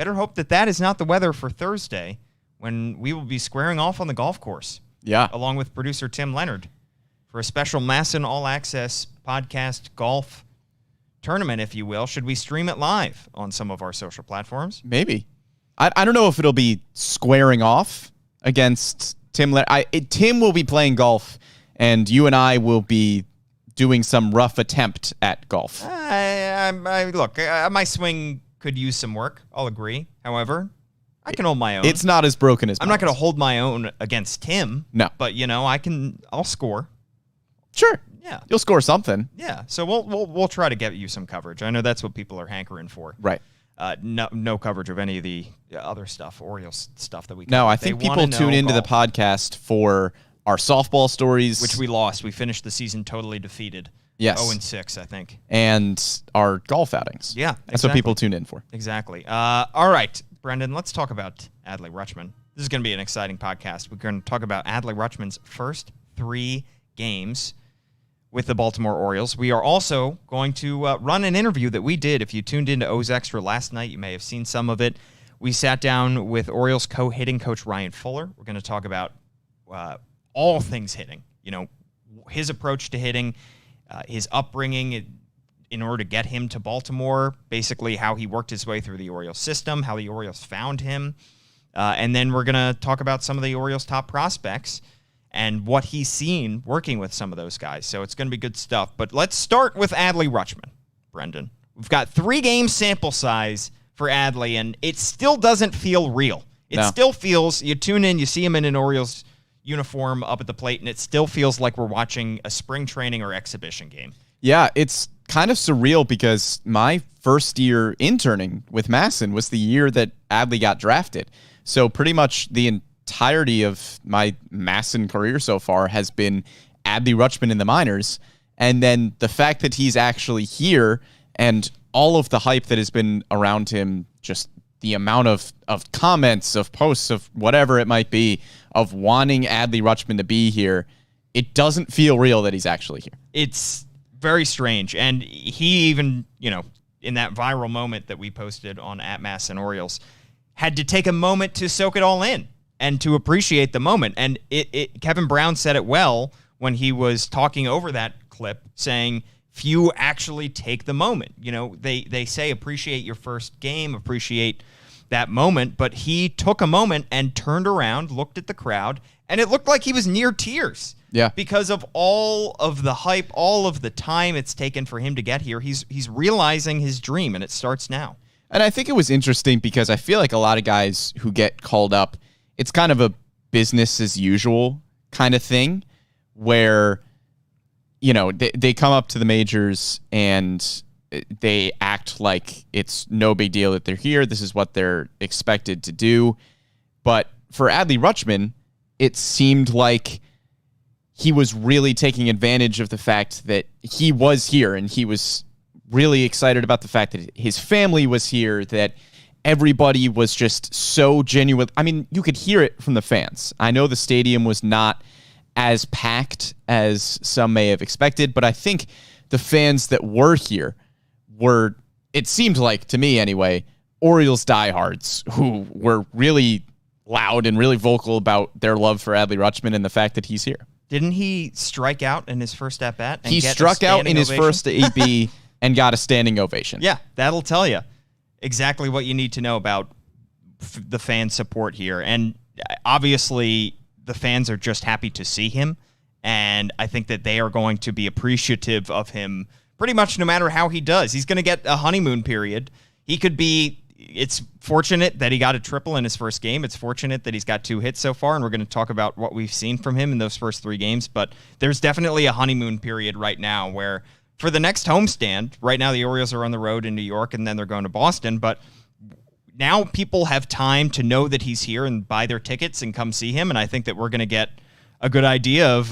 better hope that is not the weather for Thursday when we will be squaring off on the golf course. Yeah. Along with producer Tim Leonard for a special MASN All Access Podcast golf tournament, if you will. Should we stream it live on some of our social platforms? Maybe. I don't know if it'll be squaring off against Tim. Tim will be playing golf, and you and I will be doing some rough attempt at golf. Look, my swing could use some work. I'll agree. However, I can hold my own. It's not as broken as I'm not going to hold my own against Tim. No. But, I'll score. Sure. Yeah. You'll score something. Yeah. So we'll try to get you some coverage. I know that's what people are hankering for. Right. No coverage of any of the other stuff, Orioles stuff that we cover. No, I think people tune into the podcast for our softball stories. Which we lost. We finished the season totally defeated. Yes. 0-6, I think. And our golf outings. Yeah, That's what people tune in for. Exactly. All right, Brendan, let's talk about Adley Rutschman. This is going to be an exciting podcast. We're going to talk about Adley Rutschman's first 3 games with the Baltimore Orioles. We are also going to run an interview that we did. If you tuned into O's Extra last night, you may have seen some of it. We sat down with Orioles co-hitting coach Ryan Fuller. We're going to talk about all things hitting, his approach to hitting, his upbringing in order to get him to Baltimore, basically how he worked his way through the Orioles system, how the Orioles found him. And then we're going to talk about some of the Orioles' top prospects and what he's seen working with some of those guys. So it's going to be good stuff. But let's start with Adley Rutschman, Brendan. We've got 3-game sample size for Adley, and it still doesn't feel real. It still feels, you tune in, you see him in an Orioles uniform up at the plate, and it still feels like we're watching a spring training or exhibition game. Yeah, it's kind of surreal because my first year interning with MASN was the year that Adley got drafted. So pretty much the entirety of my MASN career so far has been Adley Rutschman in the minors. And then the fact that he's actually here and all of the hype that has been around him, just the amount of comments, of posts, of whatever it might be, of wanting Adley Rutschman to be here, it doesn't feel real that he's actually here. It's very strange. And he even, in that viral moment that we posted on @MASN Orioles, had to take a moment to soak it all in and to appreciate the moment. And Kevin Brown said it well when he was talking over that clip, saying, few actually take the moment. They say appreciate your first game, appreciate that moment, but he took a moment and turned around, looked at the crowd, and it looked like he was near tears. Yeah. Because of all of the hype, all of the time it's taken for him to get here, he's realizing his dream, and it starts now. And I think it was interesting because I feel like a lot of guys who get called up, it's kind of a business as usual kind of thing where, they come up to the majors and they act like it's no big deal that they're here. This is what they're expected to do. But for Adley Rutschman, it seemed like he was really taking advantage of the fact that he was here, and he was really excited about the fact that his family was here, that everybody was just so genuine. I mean, you could hear it from the fans. I know the stadium was not as packed as some may have expected, but I think the fans that were here were, it seemed like, to me anyway, Orioles diehards who were really loud and really vocal about their love for Adley Rutschman and the fact that he's here. Didn't he strike out in his first at-bat? He struck out in his first AB and got a standing ovation. Yeah, that'll tell you exactly what you need to know about the fan support here. And obviously, the fans are just happy to see him, and I think that they are going to be appreciative of him pretty much no matter how he does. He's going to get a honeymoon period. He could be... It's fortunate that he got a triple in his first game. It's fortunate that he's got 2 hits so far, and we're going to talk about what we've seen from him in those first 3 games. But there's definitely a honeymoon period right now where for the next homestand, right now the Orioles are on the road in New York, and then they're going to Boston. But now people have time to know that he's here and buy their tickets and come see him. And I think that we're going to get a good idea of,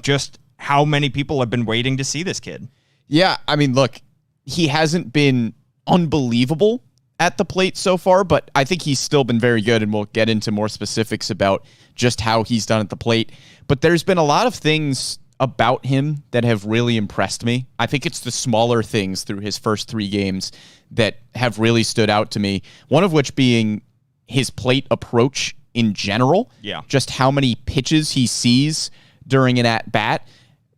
just how many people have been waiting to see this kid. Yeah, I mean, look, he hasn't been unbelievable at the plate so far, but I think he's still been very good, and we'll get into more specifics about just how he's done at the plate. But there's been a lot of things about him that have really impressed me. I think it's the smaller things through his first 3 games that have really stood out to me. One of which being his plate approach in general. Yeah. Just how many pitches he sees during an at-bat.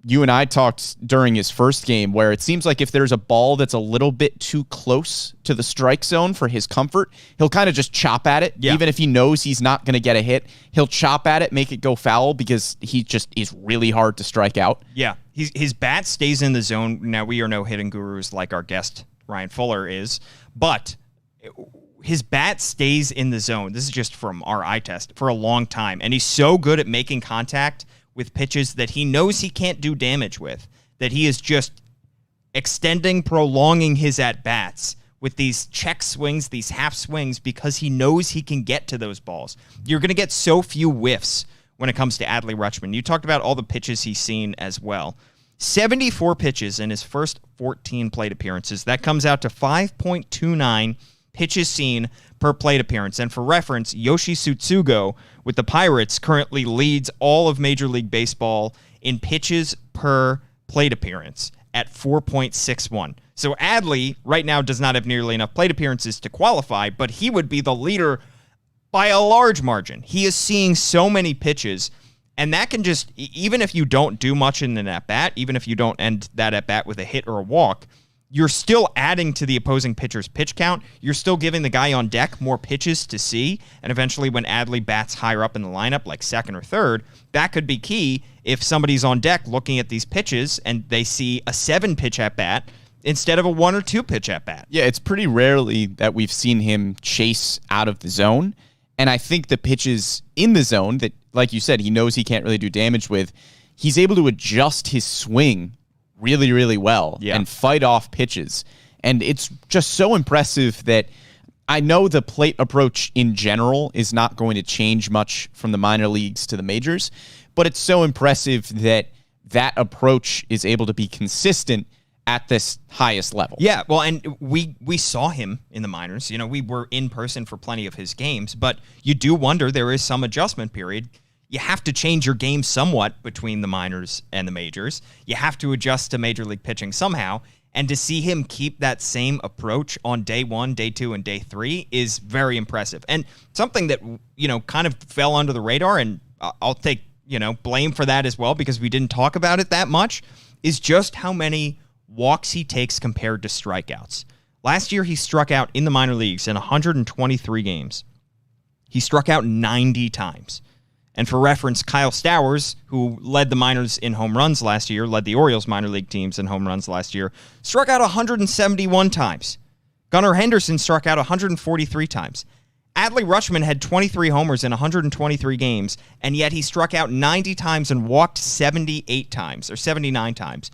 You and I talked during his first game where it seems like if there's a ball that's a little bit too close to the strike zone for his comfort, he'll kind of just chop at it. Yeah. Even if he knows he's not going to get a hit, he'll chop at it, make it go foul because he just is really hard to strike out. Yeah. His bat stays in the zone. Now, we are no hitting gurus like our guest Ryan Fuller is, but his bat stays in the zone. This is just from our eye test for a long time. And he's so good at making contact with pitches that he knows he can't do damage with, that he is just extending, prolonging his at-bats with these check swings, these half swings, because he knows he can get to those balls. You're going to get so few whiffs when it comes to Adley Rutschman. You talked about all the pitches he's seen as well. 74 pitches in his first 14 plate appearances. That comes out to 5.29 pitches seen per plate appearance. And for reference, Yoshi Tsutsugo with the Pirates currently leads all of Major League Baseball in pitches per plate appearance at 4.61. So Adley right now does not have nearly enough plate appearances to qualify, but he would be the leader by a large margin. He is seeing so many pitches, and that can just, even if you don't do much in an at-bat, even if you don't end that at-bat with a hit or a walk, you're still adding to the opposing pitcher's pitch count. You're still giving the guy on deck more pitches to see. And eventually when Adley bats higher up in the lineup, like second or third, that could be key if somebody's on deck looking at these pitches and they see a 7-pitch at-bat instead of a 1 or 2-pitch at-bat. Yeah, it's pretty rarely that we've seen him chase out of the zone. And I think the pitches in the zone that, like you said, he knows he can't really do damage with, he's able to adjust his swing really, really well and fight off pitches. And it's just so impressive that I know the plate approach in general is not going to change much from the minor leagues to the majors, but it's so impressive that that approach is able to be consistent at this highest level. Yeah, well, and we saw him in the minors. You know, we were in person for plenty of his games, but you do wonder, there is some adjustment period. You have to change your game somewhat between the minors and the majors. You have to adjust to major league pitching somehow. And to see him keep that same approach on day 1, day 2, and day 3 is very impressive. And something that, you know, kind of fell under the radar, and I'll take, you know, blame for that as well because we didn't talk about it that much, is just how many walks he takes compared to strikeouts. Last year, he struck out in the minor leagues in 123 games. He struck out 90 times. And for reference, Kyle Stowers, who led the minors in home runs last year, led the Orioles minor league teams in home runs last year, struck out 171 times. Gunnar Henderson struck out 143 times. Adley Rutschman had 23 homers in 123 games, and yet he struck out 90 times and walked 78 times, or 79 times.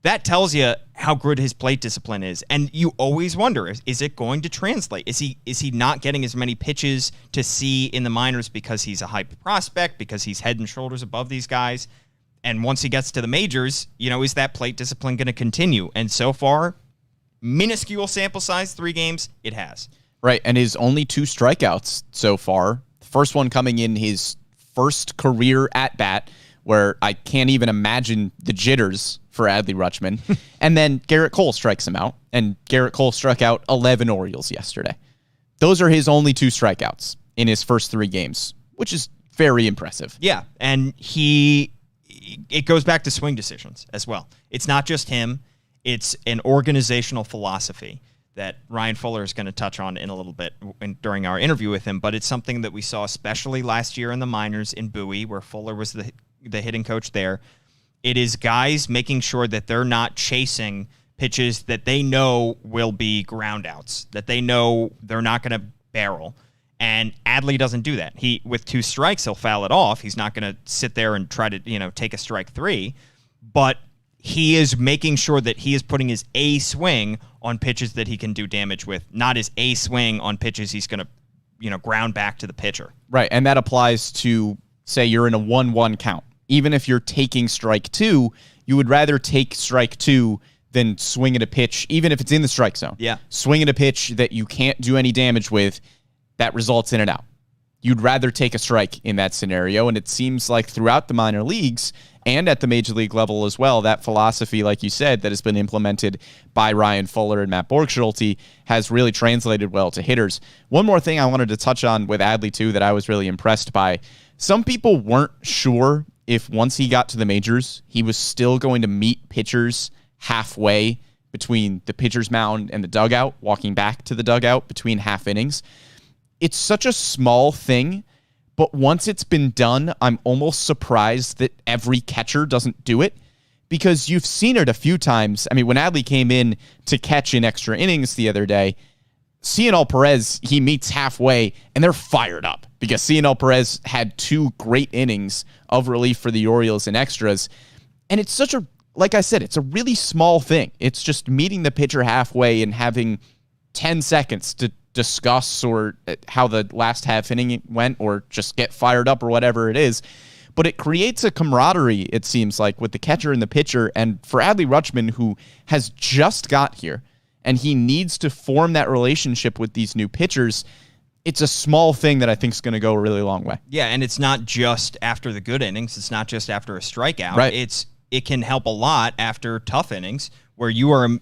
That tells you how good his plate discipline is. And you always wonder, is it going to translate? Is he not getting as many pitches to see in the minors because he's a hyped prospect, because he's head and shoulders above these guys? And once he gets to the majors, you know, is that plate discipline going to continue? And so far, minuscule sample size, 3 games, it has. Right, and his only 2 strikeouts so far. The first one coming in his first career at-bat, where I can't even imagine the jitters for Adley Rutschman. And then Garrett Cole strikes him out, and Garrett Cole struck out 11 Orioles yesterday. Those are his only 2 strikeouts in his first 3 games, which is very impressive. Yeah, and it goes back to swing decisions as well. It's not just him. It's an organizational philosophy that Ryan Fuller is going to touch on in a little bit during our interview with him, but it's something that we saw especially last year in the minors in Bowie, where Fuller was the hitting coach there. It is guys making sure that they're not chasing pitches that they know will be ground outs, that they know they're not going to barrel. And Adley doesn't do that. With 2 strikes, he'll foul it off. He's not going to sit there and try to, you know, take a strike 3, but he is making sure that he is putting his A swing on pitches that he can do damage with, not his A swing on pitches he's going to, you know, ground back to the pitcher. Right, and that applies to, say, you're in a 1-1 count. Even if you're taking strike 2, you would rather take strike 2 than swing at a pitch, even if it's in the strike zone. Yeah. Swing at a pitch that you can't do any damage with, that results in an out. You'd rather take a strike in that scenario, and it seems like throughout the minor leagues, and at the major league level as well. That philosophy, like you said, that has been implemented by Ryan Fuller and Matt Borgschulte has really translated well to hitters. One more thing I wanted to touch on with Adley, too, that I was really impressed by. Some people weren't sure if once he got to the majors, he was still going to meet pitchers halfway between the pitcher's mound and the dugout, walking back to the dugout between half innings. It's such a small thing, but once it's been done, I'm almost surprised that every catcher doesn't do it, because you've seen it a few times. I mean, when Adley came in to catch in extra innings the other day, Cionel Perez, he meets halfway, and they're fired up because Cionel Perez had 2 great innings of relief for the Orioles in extras. And it's such a, like I said, it's a really small thing. It's just meeting the pitcher halfway and having 10 seconds to discuss or how the last half inning went, or just get fired up or whatever it is. But it creates a camaraderie, it seems like, with the catcher and the pitcher. And for Adley Rutschman, who has just got here, and he needs to form that relationship with these new pitchers, it's a small thing that I think is going to go a really long way. Yeah, and it's not just after the good innings. It's not just after a strikeout. Right. It can help a lot after tough innings, where you're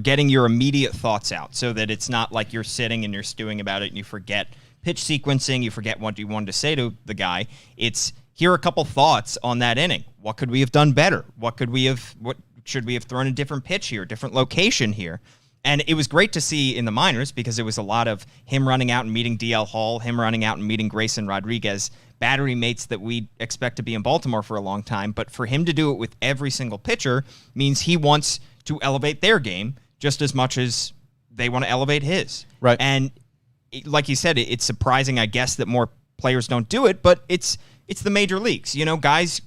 getting your immediate thoughts out, so that it's not like you're sitting and you're stewing about it and you forget pitch sequencing, you forget what you wanted to say to the guy. It's, here are a couple thoughts on that inning. What could we have done better? What should we have thrown a different pitch here, different location here? And it was great to see in the minors, because it was a lot of him running out and meeting DL Hall, him running out and meeting Grayson Rodriguez, battery mates that we expect to be in Baltimore for a long time. But for him to do it with every single pitcher means he wants to elevate their game just as much as they want to elevate his. Right. And like you said, it's surprising, I guess, that more players don't do it, but it's the major leagues. You know, guys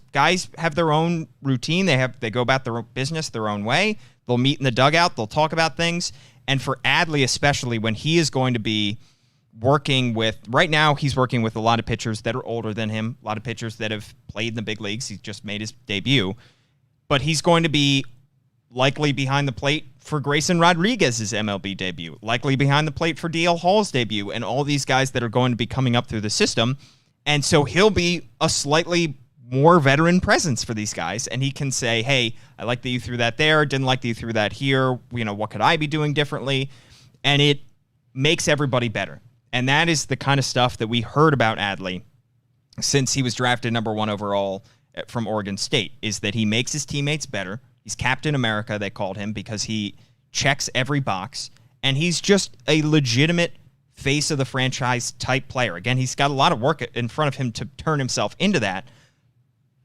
have their own routine. They go about their own business their own way. They'll meet in the dugout. They'll talk about things. And for Adley, especially when he is going to be working with, right now he's working with a lot of pitchers that are older than him, a lot of pitchers that have played in the big leagues. He's just made his debut. But he's going to be likely behind the plate for Grayson Rodriguez's MLB debut, likely behind the plate for DL Hall's debut, and all these guys that are going to be coming up through the system. And so he'll be a slightly more veteran presence for these guys, and he can say, hey, I like that you threw that there, didn't like that you threw that here, you know, what could I be doing differently? And it makes everybody better. And that is the kind of stuff that we heard about Adley since he was drafted number 1 overall from Oregon State, is that he makes his teammates better. He's Captain America, they called him, because he checks every box, and he's just a legitimate face of the franchise type player. Again, he's got a lot of work in front of him to turn himself into that.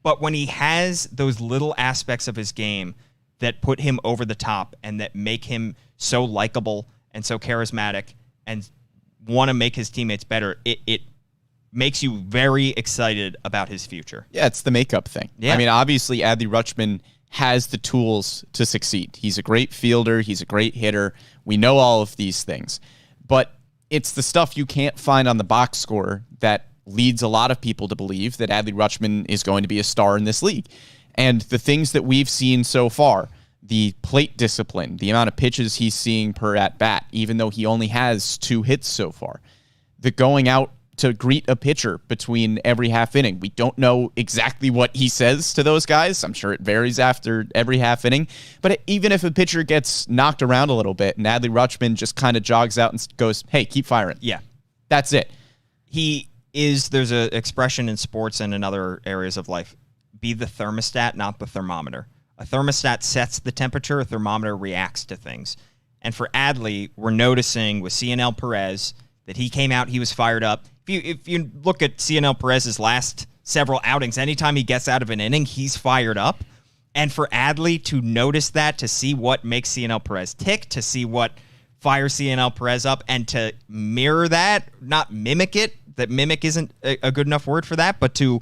But when he has those little aspects of his game that put him over the top and that make him so likable and so charismatic and want to make his teammates better, it makes you very excited about his future. Yeah, it's the makeup thing. Yeah. I mean, obviously, Adley Rutschman has the tools to succeed. He's a great fielder. He's a great hitter. We know all of these things. But it's the stuff you can't find on the box score that leads a lot of people to believe that Adley Rutschman is going to be a star in this league. And the things that we've seen so far, the plate discipline, the amount of pitches he's seeing per at-bat, even though he only has 2 hits so far, the going out to greet a pitcher between every half inning. We don't know exactly what he says to those guys. I'm sure it varies after every half inning. But even if a pitcher gets knocked around a little bit and Adley Rutschman just kind of jogs out and goes, hey, keep firing. Yeah. That's it. There's an expression in sports and in other areas of life, be the thermostat, not the thermometer. A thermostat sets the temperature, a thermometer reacts to things. And for Adley, we're noticing with Cionel Perez that he came out, he was fired up. If you look at Cionel Perez's last several outings, anytime he gets out of an inning, he's fired up. And for Adley to notice that, to see what makes Cionel Perez tick, to see what fires Cionel Perez up, and to mirror that, not mimic it, that mimic isn't a good enough word for that, but to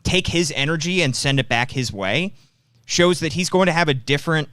take his energy and send it back his way, shows that he's going to have a different...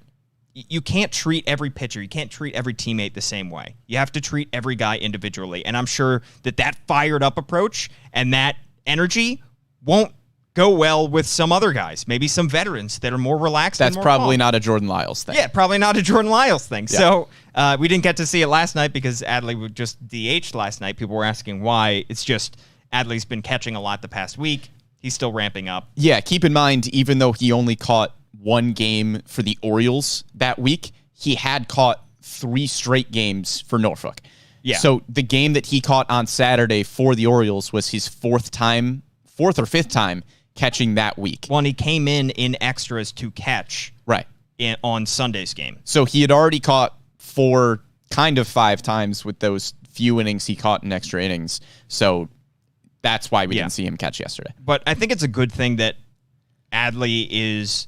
You can't treat every pitcher, you can't treat every teammate the same way. You have to treat every guy individually. And I'm sure that fired up approach and that energy won't go well with some other guys, maybe some veterans that are more relaxed. That's probably not a Jordan Lyles thing. Yeah, probably not a Jordan Lyles thing. Yeah. So we didn't get to see it last night because Adley was just DH'd last night. People were asking why. It's just Adley's been catching a lot the past week. He's still ramping up. Yeah, keep in mind, even though he only caught one game for the Orioles that week, he had caught 3 straight games for Norfolk. Yeah. So the game that he caught on Saturday for the Orioles was his 4th or 5th time catching that week. Well, and he came in extras to catch right on Sunday's game. So he had already caught 4, kind of 5 times with those few innings he caught in extra innings. So that's why we didn't see him catch yesterday. But I think it's a good thing that Adley is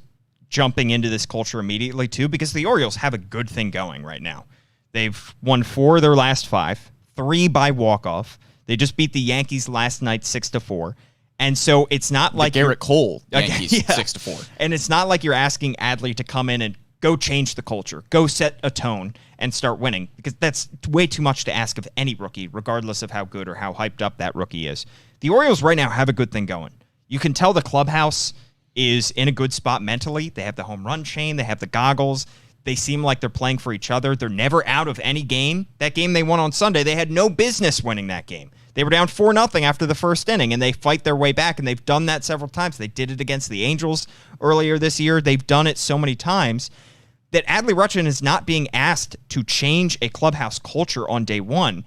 jumping into this culture immediately, too, because the Orioles have a good thing going right now. They've won 4 of their last 5, 3 by walk-off. They just beat the Yankees last night 6-4. And so it's not like Garrett Cole Yankees 6-4. And it's not like you're asking Adley to come in and go change the culture, go set a tone and start winning, because that's way too much to ask of any rookie, regardless of how good or how hyped up that rookie is. The Orioles right now have a good thing going. You can tell the clubhouse is in a good spot mentally. They have the home run chain. They have the goggles. They seem like they're playing for each other. They're never out of any game. That game they won on Sunday, they had no business winning that game. They were down 4-0 after the first inning, and they fight their way back, and they've done that several times. They did it against the Angels earlier this year. They've done it so many times that Adley Rutschman is not being asked to change a clubhouse culture on day one.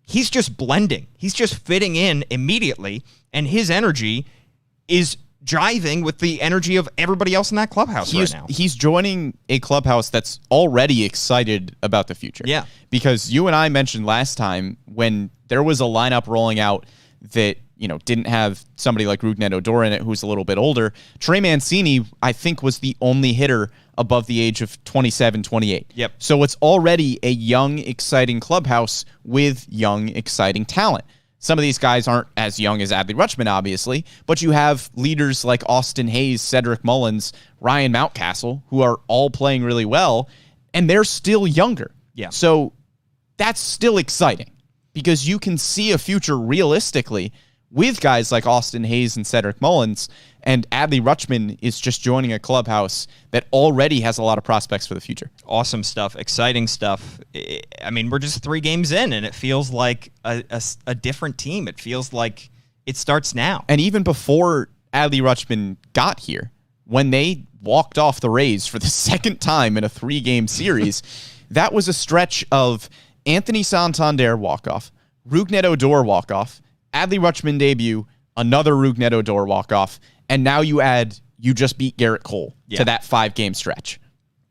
He's just blending. He's just fitting in immediately, and his energy is jiving with the energy of everybody else in that clubhouse right now. He's joining a clubhouse that's already excited about the future. Yeah. Because you and I mentioned last time when there was a lineup rolling out that, didn't have somebody like Rougned Odor in it who's a little bit older. Trey Mancini, I think, was the only hitter above the age of 27, 28. Yep. So it's already a young, exciting clubhouse with young, exciting talent. Some of these guys aren't as young as Adley Rutschman, obviously, but you have leaders like Austin Hayes, Cedric Mullins, Ryan Mountcastle, who are all playing really well, and they're still younger. Yeah. So that's still exciting because you can see a future realistically with guys like Austin Hayes and Cedric Mullins, and Adley Rutschman is just joining a clubhouse that already has a lot of prospects for the future. Awesome stuff, exciting stuff. I mean, we're just 3 games in, and it feels like a different team. It feels like it starts now. And even before Adley Rutschman got here, when they walked off the Rays for the 2nd time in a 3-game series, that was a stretch of Anthony Santander walk-off, Rougned Odor walk-off, Adley Rutschman debut, another Rougned Odor walk-off, and now you just beat Garrett Cole to that 5-game stretch.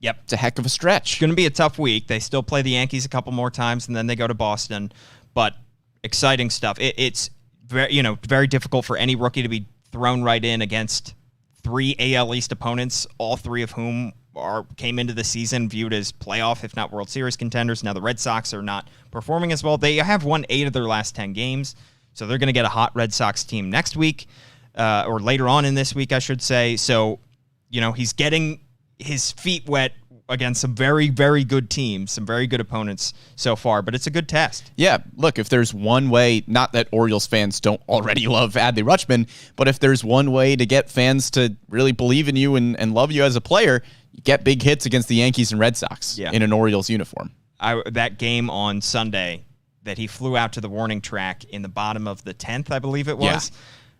Yep. It's a heck of a stretch. It's going to be a tough week. They still play the Yankees a couple more times, and then they go to Boston. But exciting stuff. It's very difficult for any rookie to be thrown right in against 3 AL East opponents, all 3 of whom came into the season viewed as playoff, if not World Series contenders. Now the Red Sox are not performing as well. They have won 8 of their last 10 games. So they're going to get a hot Red Sox team next week, or later on in this week, I should say. So, he's getting his feet wet against some very, very good teams, some very good opponents so far, but it's a good test. Yeah, look, if there's one way, not that Orioles fans don't already love Adley Rutschman, but if there's one way to get fans to really believe in you and love you as a player, you get big hits against the Yankees and Red Sox in an Orioles uniform. That game on Sunday that he flew out to the warning track in the bottom of the 10th, I believe it was. Yeah.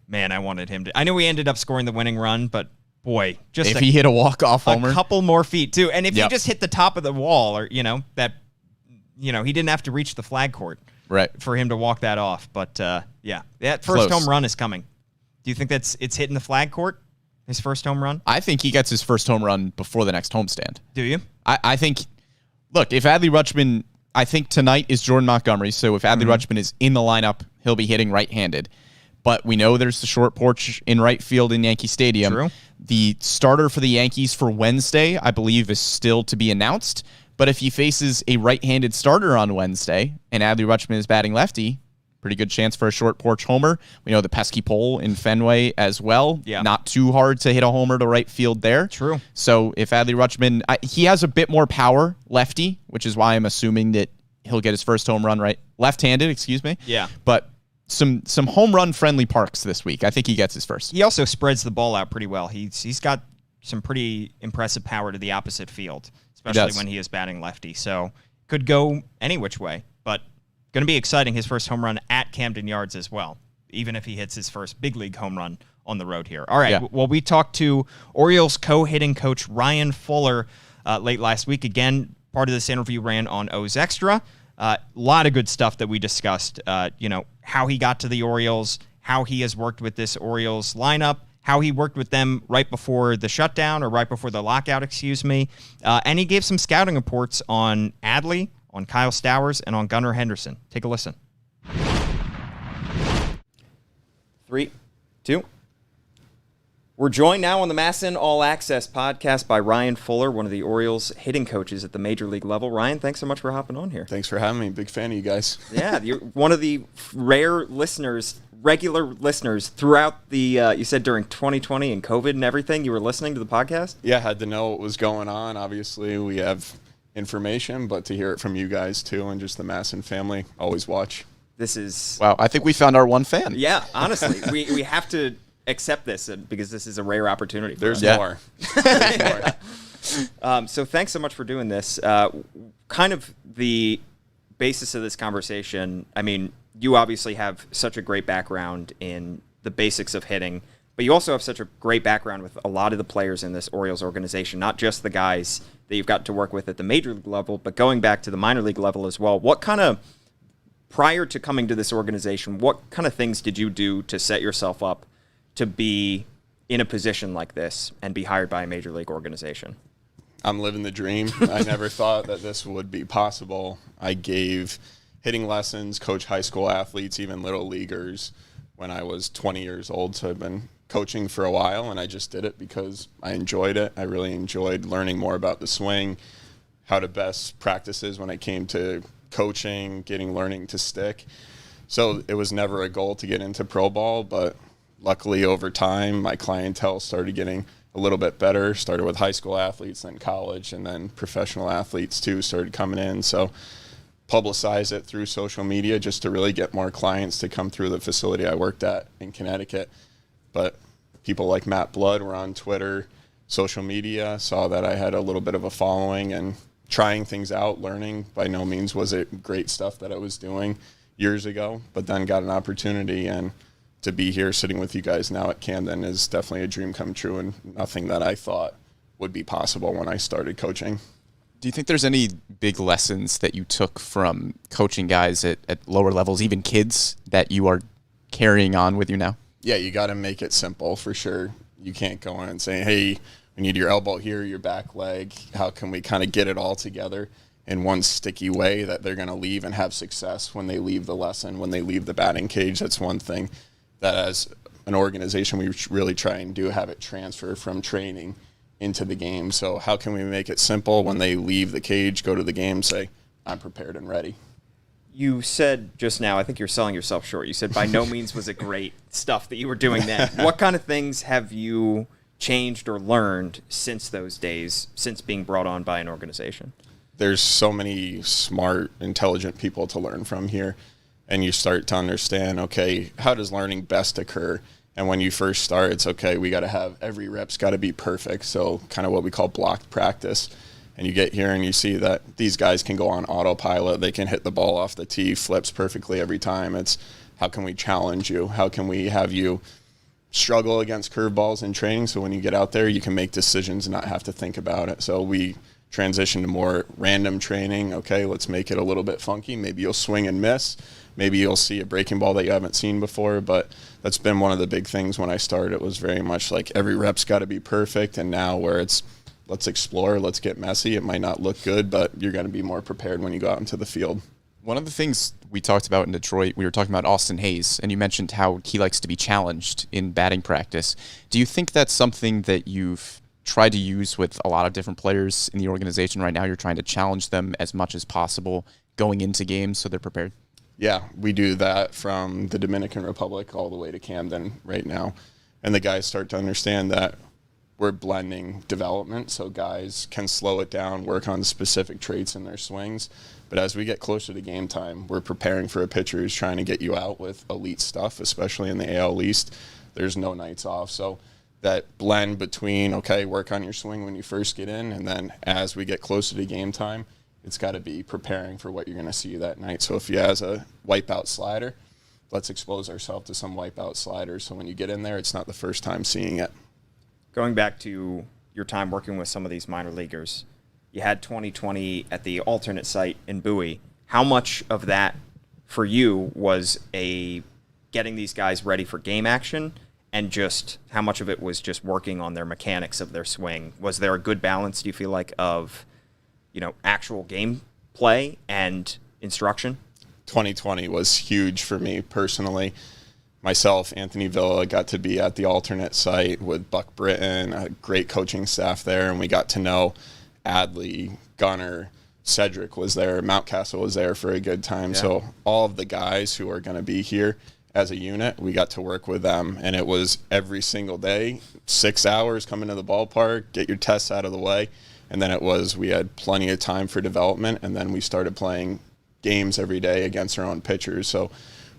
Man, I wanted him to. I know he ended up scoring the winning run, but boy, just if he hit a walk-off homer, a couple more feet too, and if he just hit the top of the wall, or he didn't have to reach the flag court, right, for him to walk that off. But that first home run is coming. Do you think it's hitting the flag court? His first home run? I think he gets his first home run before the next homestand. Do you? I think. Look, if Adley Rutschman. I think tonight is Jordan Montgomery, so if Adley Rutschman is in the lineup, he'll be hitting right-handed. But we know there's the short porch in right field in Yankee Stadium. True. The starter for the Yankees for Wednesday, I believe, is still to be announced. But if he faces a right-handed starter on Wednesday and Adley Rutschman is batting lefty, pretty good chance for a short porch homer. We know the pesky pole in Fenway as well. Yeah. Not too hard to hit a homer to right field there. True. So if Adley Rutschman, he has a bit more power lefty, which is why I'm assuming that he'll get his first home run left-handed, excuse me. Yeah. But some home run friendly parks this week. I think he gets his first. He also spreads the ball out pretty well. He's got some pretty impressive power to the opposite field, especially when he is batting lefty. So could go any which way, but going to be exciting, his first home run at Camden Yards as well, even if he hits his first big league home run on the road here. All right. Yeah. Well, we talked to Orioles co-hitting coach Ryan Fuller late last week. Again, part of this interview ran on O's Extra. A lot of good stuff that we discussed. How he got to the Orioles, how he has worked with this Orioles lineup, how he worked with them right before the shutdown or right before the lockout, and he gave some scouting reports on Adley, on Kyle Stowers, and on Gunnar Henderson. Take a listen. 3, 2. We're joined now on the MASN All Access Podcast by Ryan Fuller, one of the Orioles hitting coaches at the major league level. Ryan, thanks so much for hopping on here. Thanks for having me. Big fan of you guys. Yeah, you're one of the rare listeners, regular listeners throughout the, you said during 2020 and COVID and everything, you were listening to the podcast? Yeah, had to know what was going on. Obviously, we have information, but to hear it from you guys too and just the MASN family, always watch. This is... Wow, I think we found our one fan. Yeah, honestly, we have to accept this because this is a rare opportunity for us. There's more. There's more. So thanks so much for doing this. Kind of the basis of this conversation, I mean, you obviously have such a great background in the basics of hitting, but you also have such a great background with a lot of the players in this Orioles organization, not just the guys that you've got to work with at the major league level, but going back to the minor league level as well. Prior to coming to this organization, what kind of things did you do to set yourself up to be in a position like this and be hired by a major league organization? I'm living the dream. I never thought that this would be possible. I gave hitting lessons, coach high school athletes, even little leaguers when I was 20 years old. So I've been coaching for a while, and I just did it because I enjoyed it. I really enjoyed learning more about the swing, how to best practices when it came to coaching, learning to stick. So it was never a goal to get into pro ball, but luckily over time, my clientele started getting a little bit better, started with high school athletes, then college, and then professional athletes too started coming in. So publicize it through social media just to really get more clients to come through the facility I worked at in Connecticut. But people like Matt Blood were on Twitter, social media, saw that I had a little bit of a following and trying things out, learning. By no means was it great stuff that I was doing years ago, but then got an opportunity, and to be here sitting with you guys now at Camden is definitely a dream come true and nothing that I thought would be possible when I started coaching. Do you think there's any big lessons that you took from coaching guys at lower levels, even kids, that you are carrying on with you now? Yeah, you got to make it simple for sure. You can't go in and say, hey, we need your elbow here, your back leg. How can we kind of get it all together in one sticky way that they're going to leave and have success when they leave the lesson, when they leave the batting cage? That's one thing that as an organization we really try and do, have it transfer from training into the game. So how can we make it simple when they leave the cage, go to the game, say, I'm prepared and ready? You said just now, I think you're selling yourself short. You said by no means was it great stuff that you were doing then. What kind of things have you changed or learned since those days, since being brought on by an organization? There's so many smart, intelligent people to learn from here. And you start to understand, okay, how does learning best occur? And when you first start, it's okay, we got to have every rep's got to be perfect. So kind of what we call blocked practice. And you get here and you see that these guys can go on autopilot. They can hit the ball off the tee, flips perfectly every time. It's how can we challenge you? How can we have you struggle against curveballs in training so when you get out there, you can make decisions and not have to think about it. So we transition to more random training. Okay, let's make it a little bit funky. Maybe you'll swing and miss. Maybe you'll see a breaking ball that you haven't seen before, but that's been one of the big things when I started. It was very much like every rep's got to be perfect, and now where it's let's explore, let's get messy. It might not look good, but you're going to be more prepared when you go out into the field. One of the things we talked about in Detroit, we were talking about Austin Hayes, and you mentioned how he likes to be challenged in batting practice. Do you think that's something that you've tried to use with a lot of different players in the organization right now? You're trying to challenge them as much as possible going into games so they're prepared? Yeah, we do that from the Dominican Republic all the way to Camden right now. And the guys start to understand that we're blending development so guys can slow it down, work on specific traits in their swings. But as we get closer to game time, we're preparing for a pitcher who's trying to get you out with elite stuff, especially in the AL East. There's no nights off. So that blend between, okay, work on your swing when you first get in, and then as we get closer to game time, it's got to be preparing for what you're going to see that night. So if he has a wipeout slider, let's expose ourselves to some wipeout sliders. So when you get in there, it's not the first time seeing it. Going back to your time working with some of these minor leaguers, you had 2020 at the alternate site in Bowie. How much of that for you was getting these guys ready for game action, and just how much of it was just working on their mechanics of their swing? Was there a good balance, do you feel like, of actual game play and instruction? 2020 was huge for me personally. Myself, Anthony Villa, got to be at the alternate site with Buck Britton, a great coaching staff there, and we got to know Adley, Gunnar, Cedric was there, Mountcastle was there for a good time. Yeah. So all of the guys who are going to be here as a unit, we got to work with them, and it was every single day, 6 hours, come into the ballpark, get your tests out of the way, and then we had plenty of time for development, and then we started playing games every day against our own pitchers. So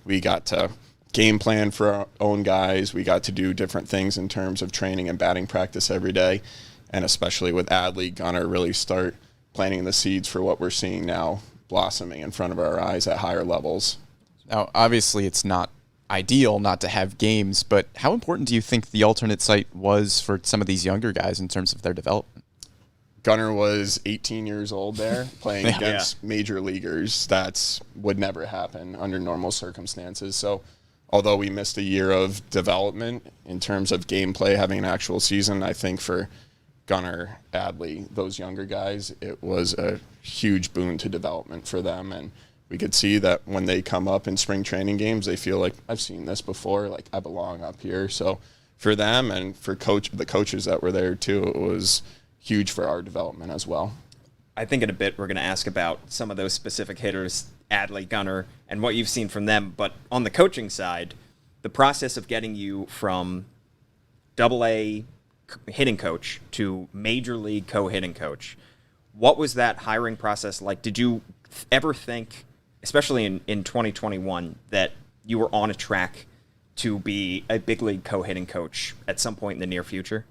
we got to game plan for our own guys. We got to do different things in terms of training and batting practice every day, and especially with Adley, Gunnar really start planting the seeds for what we're seeing now blossoming in front of our eyes at higher levels. Now, obviously, it's not ideal not to have games, but how important do you think the alternate site was for some of these younger guys in terms of their development? Gunnar was 18 years old there playing against major leaguers. That would never happen under normal circumstances. So although we missed a year of development in terms of gameplay, having an actual season, I think for Gunnar, Adley, those younger guys, it was a huge boon to development for them. And we could see that when they come up in spring training games, they feel like, I've seen this before, like I belong up here. So for them and for the coaches that were there too, it was huge for our development as well. I think in a bit we're going to ask about some of those specific hitters, Adley, Gunnar, and what you've seen from them. But on the coaching side, the process of getting you from Double-A hitting coach to major league co-hitting coach, what was that hiring process like? Did you ever think, especially in 2021, that you were on a track to be a big league co-hitting coach at some point in the near future?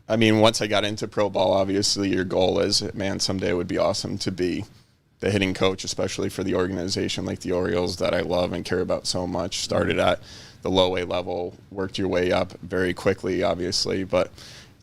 I mean, once I got into pro ball, obviously your goal is, man, someday it would be awesome to be the hitting coach, especially for the organization like the Orioles that I love and care about so much. Started at the low A level, worked your way up very quickly, obviously, but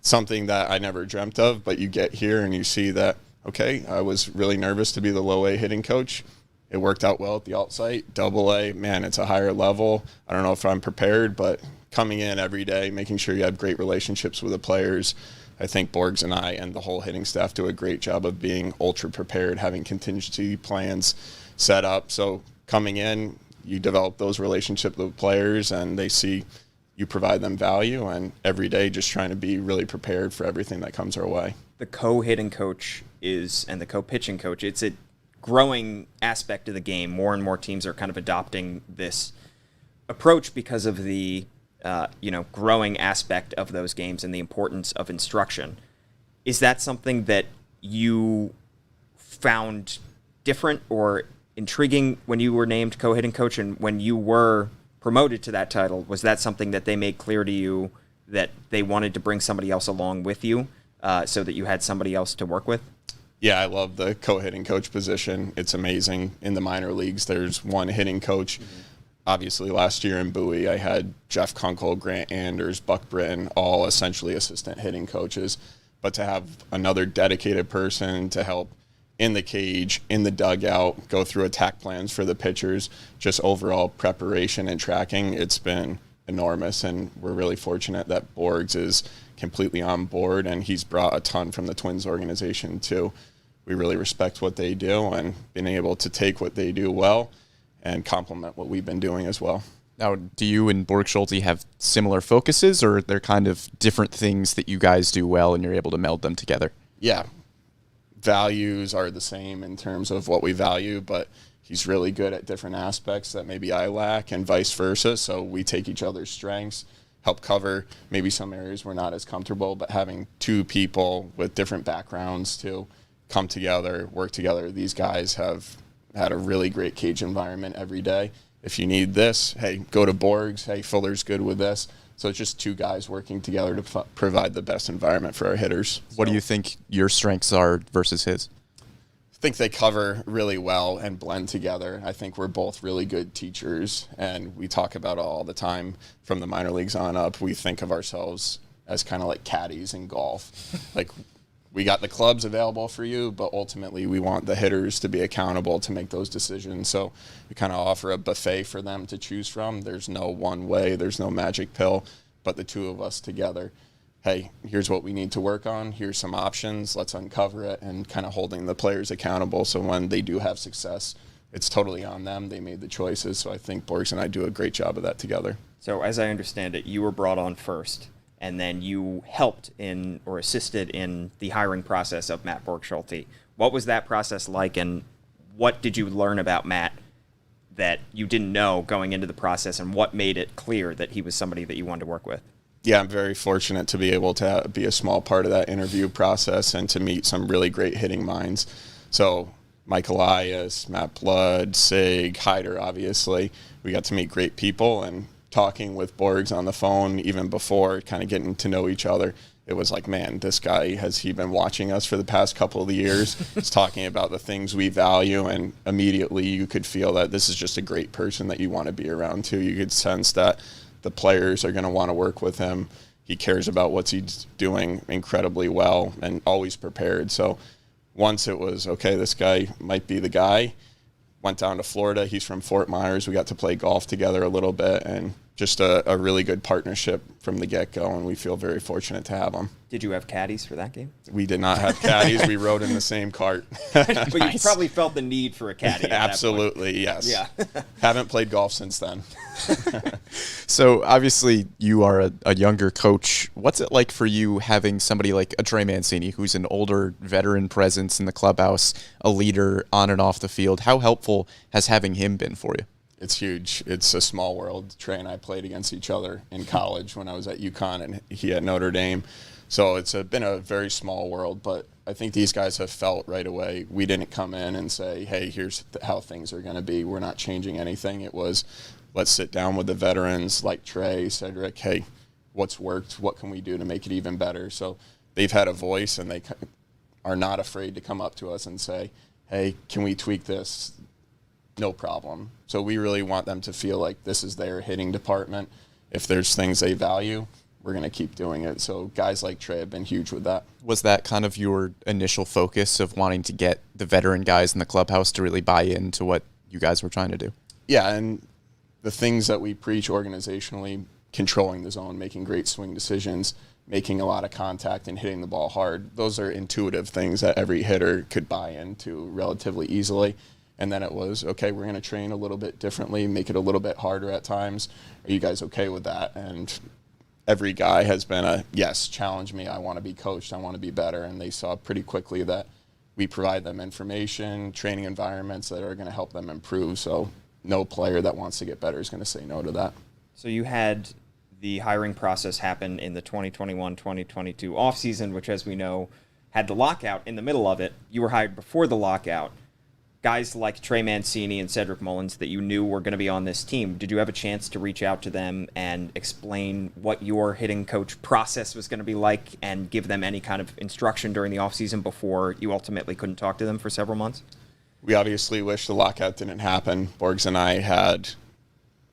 something that I never dreamt of. But you get here and you see that, okay, I was really nervous to be the low A hitting coach. It worked out well at the alt site. Double-A, man, it's a higher level. I don't know if I'm prepared, but coming in every day, making sure you have great relationships with the players. I think Borgs and I and the whole hitting staff do a great job of being ultra prepared, having contingency plans set up. So coming in, you develop those relationships with players and they see you provide them value, and every day just trying to be really prepared for everything that comes our way. The co-hitting coach and the co-pitching coach, it's a growing aspect of the game. More and more teams are kind of adopting this approach because of the growing aspect of those games and the importance of instruction. Is that something that you found different or intriguing when you were named co-hitting coach, and when you were promoted to that title? Was that something that they made clear to you that they wanted to bring somebody else along with you so that you had somebody else to work with? Yeah, I love the co-hitting coach position. It's amazing. In the minor leagues, there's one hitting coach. Mm-hmm. Obviously, last year in Bowie, I had Jeff Kunkel, Grant Anders, Buck Britton, all essentially assistant hitting coaches. But to have another dedicated person to help in the cage, in the dugout, go through attack plans for the pitchers, just overall preparation and tracking, it's been enormous. And we're really fortunate that Borgs is completely on board, and he's brought a ton from the Twins organization too. We really respect what they do and being able to take what they do well and complement what we've been doing as well. Now, do you and Borg Schulte have similar focuses, or are there kind of different things that you guys do well and you're able to meld them together? Yeah. Values are the same in terms of what we value, but he's really good at different aspects that maybe I lack, and vice versa. So we take each other's strengths, help cover maybe some areas we're not as comfortable, but having two people with different backgrounds to come together, work together. These guys have had a really great cage environment every day. If you need this, hey, go to Borgs. Hey, Fuller's good with this. So it's just two guys working together to provide the best environment for our hitters. What do you think your strengths are versus his? think they cover really well and blend together. I think we're both really good teachers, and we talk about it all the time from the minor leagues on up. We think of ourselves as kind of like caddies in golf. Like, we got the clubs available for you, but ultimately we want the hitters to be accountable to make those decisions. So we kind of offer a buffet for them to choose from. There's no one way, there's no magic pill, but the two of us together. Hey, here's what we need to work on. Here's some options. Let's uncover it, and kind of holding the players accountable. So when they do have success, it's totally on them. They made the choices. So I think Borgs and I do a great job of that together. So as I understand it, you were brought on first, and then you helped in or assisted in the hiring process of Matt Borg-Schulte. What was that process like, and what did you learn about Matt that you didn't know going into the process, and what made it clear that he was somebody that you wanted to work with? Yeah, I'm very fortunate to be able to be a small part of that interview process and to meet some really great hitting minds. So Mike Elias, Matt Blood, Sig, Hyder, obviously. We got to meet great people, and talking with Borgs on the phone even before, kind of getting to know each other. It was like, man, this guy, has he been watching us for the past couple of years? He's talking about the things we value, and immediately you could feel that this is just a great person that you want to be around too. You could sense that the players are going to want to work with him. He cares about what he's doing incredibly well and always prepared. So once it was, okay, this guy might be the guy, went down to Florida. He's from Fort Myers. We got to play golf together a little bit, and just a really good partnership from the get-go, and we feel very fortunate to have him. Did you have caddies for that game? We did not have caddies. We rode in the same cart. But nice. You probably felt the need for a caddy. Absolutely, yes. Yeah. Haven't played golf since then. So obviously you are a younger coach. What's it like for you having somebody like a Trey Mancini, who's an older veteran presence in the clubhouse, a leader on and off the field? How helpful has having him been for you? It's huge. It's a small world. Trey and I played against each other in college when I was at UConn and he at Notre Dame. So it's been a very small world, but I think these guys have felt right away. We didn't come in and say, hey, here's how things are going to be. We're not changing anything. It was, let's sit down with the veterans like Trey, Cedric. Hey, what's worked? What can we do to make it even better? So they've had a voice, and they are not afraid to come up to us and say, hey, can we tweak this? No problem. So we really want them to feel like this is their hitting department. If there's things they value, we're going to keep doing it. So guys like Trey have been huge with that. Was that kind of your initial focus of wanting to get the veteran guys in the clubhouse to really buy into what you guys were trying to do? Yeah, and the things that we preach organizationally, controlling the zone, making great swing decisions, making a lot of contact and hitting the ball hard, those are intuitive things that every hitter could buy into relatively easily. And then it was, okay, we're going to train a little bit differently, make it a little bit harder at times. Are you guys okay with that? And every guy has been yes, challenge me. I want to be coached. I want to be better. And they saw pretty quickly that we provide them information, training environments that are going to help them improve. So no player that wants to get better is going to say no to that. So you had the hiring process happen in the 2021-2022 offseason, which, as we know, had the lockout in the middle of it. You were hired before the lockout. Guys like Trey Mancini and Cedric Mullins that you knew were going to be on this team, did you have a chance to reach out to them and explain what your hitting coach process was going to be like and give them any kind of instruction during the offseason before you ultimately couldn't talk to them for several months? We obviously wish the lockout didn't happen. Borgs and I had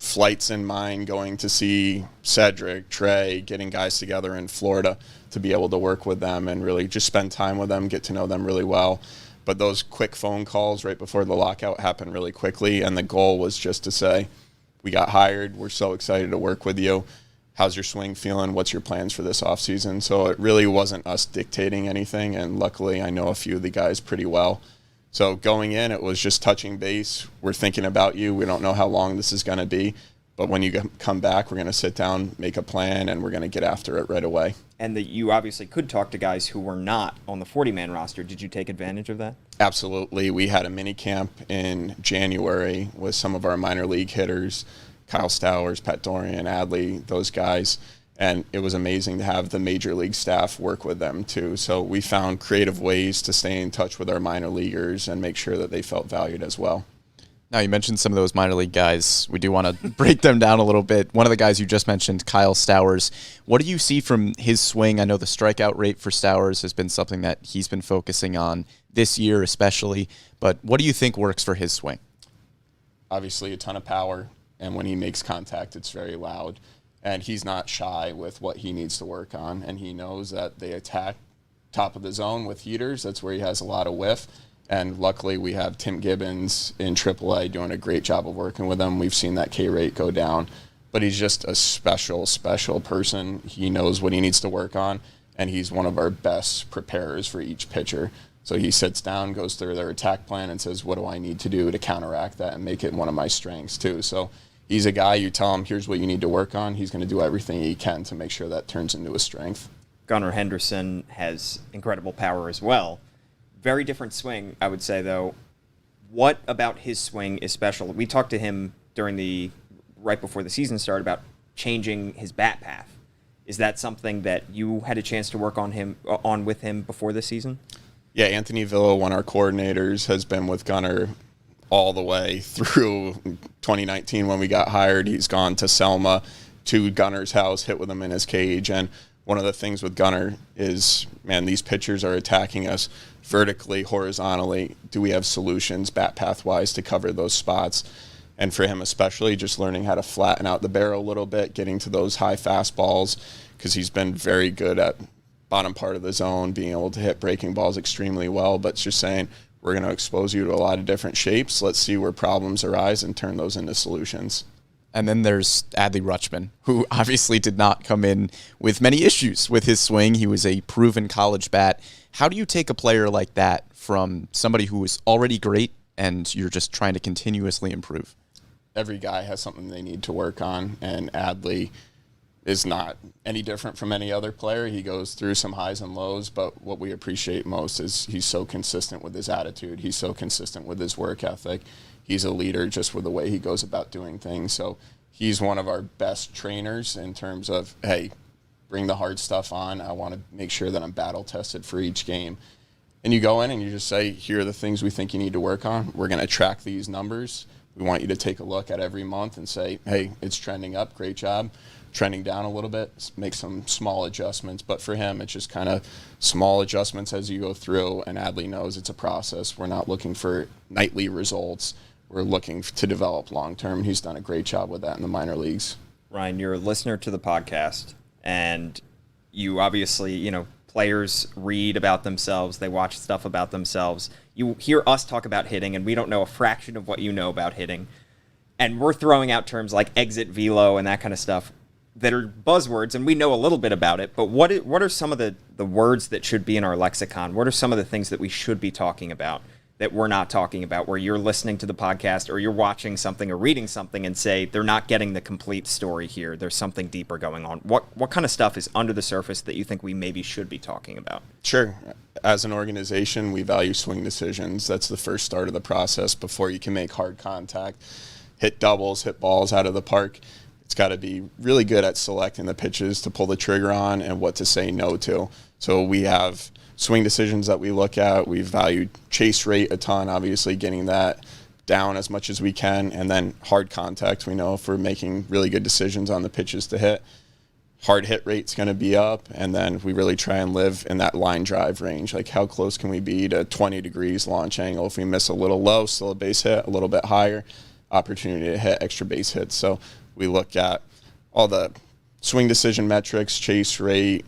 flights in mind going to see Cedric, Trey, getting guys together in Florida to be able to work with them and really just spend time with them, get to know them really well. But those quick phone calls right before the lockout happened really quickly, and the goal was just to say, we got hired, we're so excited to work with you. How's your swing feeling? What's your plans for this offseason? So it really wasn't us dictating anything, and luckily I know a few of the guys pretty well. So going in, it was just touching base. We're thinking about you. We don't know how long this is going to be, but when you come back, we're going to sit down, make a plan, and we're going to get after it right away. And that you obviously could talk to guys who were not on the 40-man roster. Did you take advantage of that? Absolutely. We had a mini camp in January with some of our minor league hitters, Kyle Stowers, Pat Dorian, Adley, those guys. And it was amazing to have the major league staff work with them too. So we found creative ways to stay in touch with our minor leaguers and make sure that they felt valued as well. Now, you mentioned some of those minor league guys. We do want to break them down a little bit. One of the guys you just mentioned, Kyle Stowers. What do you see from his swing? I know the strikeout rate for Stowers has been something that he's been focusing on this year especially, but what do you think works for his swing? Obviously a ton of power, and when he makes contact, it's very loud. And he's not shy with what he needs to work on, and he knows that they attack top of the zone with heaters. That's where he has a lot of whiff. And luckily, we have Tim Gibbons in AAA doing a great job of working with him. We've seen that K rate go down. But he's just a special, special person. He knows what he needs to work on, and he's one of our best preparers for each pitcher. So he sits down, goes through their attack plan, and says, what do I need to do to counteract that and make it one of my strengths, too? So he's a guy, you tell him, here's what you need to work on. He's going to do everything he can to make sure that turns into a strength. Gunnar Henderson has incredible power as well. Very different swing, I would say, though. What about his swing is special? We talked to him right before the season started about changing his bat path. Is that something that you had a chance to work on with him before this season? Yeah, Anthony Villa, one of our coordinators, has been with Gunnar all the way through 2019 when we got hired. He's gone to Selma, to Gunnar's house, hit with him in his cage. And one of the things with Gunnar is, man, these pitchers are attacking us vertically, horizontally. Do we have solutions bat path-wise to cover those spots? And for him especially, just learning how to flatten out the barrel a little bit, getting to those high fastballs, because he's been very good at bottom part of the zone, being able to hit breaking balls extremely well. But it's just saying, we're going to expose you to a lot of different shapes. Let's see where problems arise and turn those into solutions. And then there's Adley Rutschman, who obviously did not come in with many issues with his swing. He was a proven college bat. How do you take a player like that from somebody who is already great and you're just trying to continuously improve? Every guy has something they need to work on, and Adley is not any different from any other player. He goes through some highs and lows, but what we appreciate most is he's so consistent with his attitude. He's so consistent with his work ethic. He's a leader just with the way he goes about doing things. So he's one of our best trainers in terms of, hey, bring the hard stuff on. I want to make sure that I'm battle tested for each game. And you go in and you just say, here are the things we think you need to work on. We're going to track these numbers. We want you to take a look at every month and say, hey, it's trending up. Great job. Trending down a little bit, make some small adjustments. But for him, it's just kind of small adjustments as you go through. And Adley knows it's a process. We're not looking for nightly results. We're looking to develop long-term. He's done a great job with that in the minor leagues. Ryan, you're a listener to the podcast, and you obviously, players read about themselves. They watch stuff about themselves. You hear us talk about hitting, and we don't know a fraction of what you know about hitting. And we're throwing out terms like exit velo and that kind of stuff that are buzzwords, and we know a little bit about it. But what are some of the words that should be in our lexicon? What are some of the things that we should be talking about that we're not talking about, where you're listening to the podcast or you're watching something or reading something and say they're not getting the complete story here, there's something deeper going on? What kind of stuff is under the surface that you think we maybe should be talking about? Sure. As an organization, we value swing decisions. That's the first start of the process before you can make hard contact, hit doubles, hit balls out of the park. It's got to be really good at selecting the pitches to pull the trigger on and what to say no to. So we have swing decisions that we look at. We value chase rate a ton, obviously getting that down as much as we can. And then hard contact, we know if we're making really good decisions on the pitches to hit, hard hit rate's going to be up. And then we really try and live in that line drive range. Like, how close can we be to 20 degrees launch angle? If we miss a little low, still a base hit, a little bit higher, opportunity to hit extra base hits. So we look at all the swing decision metrics, chase rate,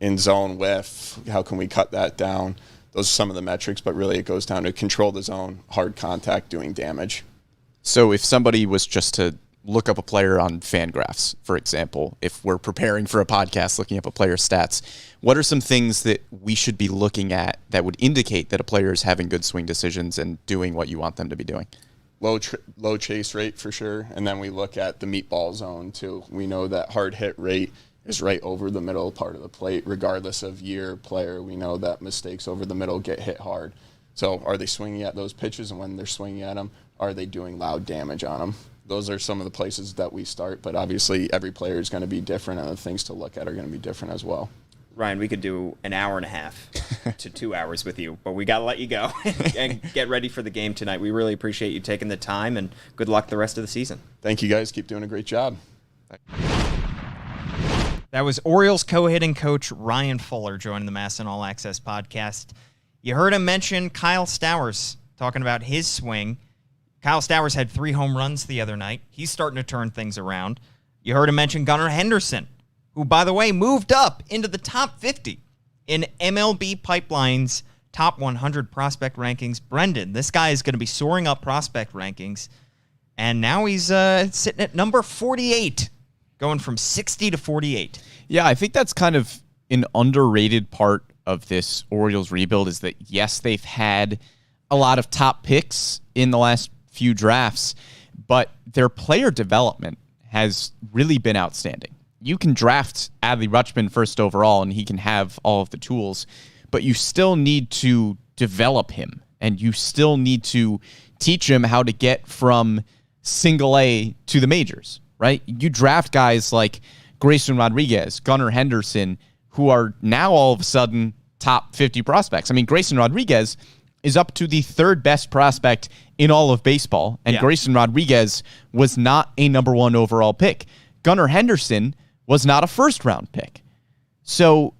in zone whiff, how can we cut that down? Those are some of the metrics, but really it goes down to control the zone, hard contact, doing damage. So if somebody was just to look up a player on Fangraphs, for example, if we're preparing for a podcast looking up a player's stats, what are some things that we should be looking at that would indicate that a player is having good swing decisions and doing what you want them to be doing? Low chase rate for sure, and then we look at the meatball zone too. We know that hard hit rate is right over the middle part of the plate, regardless of year player. We know that mistakes over the middle get hit hard. So are they swinging at those pitches, and when they're swinging at them, are they doing loud damage on them? Those are some of the places that we start, but obviously every player is going to be different, and the things to look at are going to be different as well. Ryan, we could do an hour and a half to 2 hours with you, but we got to let you go and get ready for the game tonight. We really appreciate you taking the time, and good luck the rest of the season. Thank you, guys. Keep doing a great job. That was Orioles co-hitting coach Ryan Fuller joining the MASN All Access Podcast. You heard him mention Kyle Stowers talking about his swing. Kyle Stowers had 3 home runs the other night. He's starting to turn things around. You heard him mention Gunnar Henderson, who, by the way, moved up into the top 50 in MLB Pipeline's top 100 prospect rankings. Brendan, this guy is going to be soaring up prospect rankings, and now he's sitting at number 48, going from 60 to 48. Yeah, I think that's kind of an underrated part of this Orioles rebuild is that, yes, they've had a lot of top picks in the last few drafts, but their player development has really been outstanding. You can draft Adley Rutschman first overall, and he can have all of the tools, but you still need to develop him, and you still need to teach him how to get from single A to the majors, right? You draft guys like Grayson Rodriguez, Gunnar Henderson, who are now all of a sudden top 50 prospects. I mean, Grayson Rodriguez is up to the 3rd best prospect in all of baseball, and Grayson Rodriguez was not a number 1 overall pick. Gunnar Henderson was not a first-round pick. So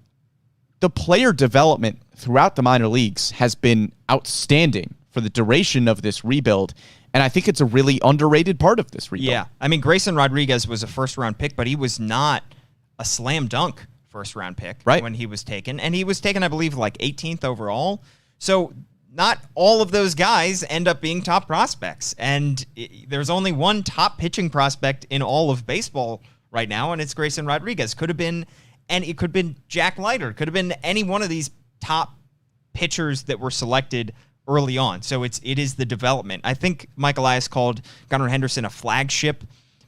the player development throughout the minor leagues has been outstanding for the duration of this rebuild, and I think it's a really underrated part of this rebuild. Yeah, I mean, Grayson Rodriguez was a first-round pick, but he was not a slam dunk first-round pick when he was taken, and he was taken, I believe, like 18th overall. So not all of those guys end up being top prospects, and there's only one top pitching prospect in all of baseball right now, and it's Grayson Rodriguez. Could have been, and it could have been Jack Leiter. Could have been any one of these top pitchers that were selected early on. So it is the development. I think Mike Elias called Gunnar Henderson a flagship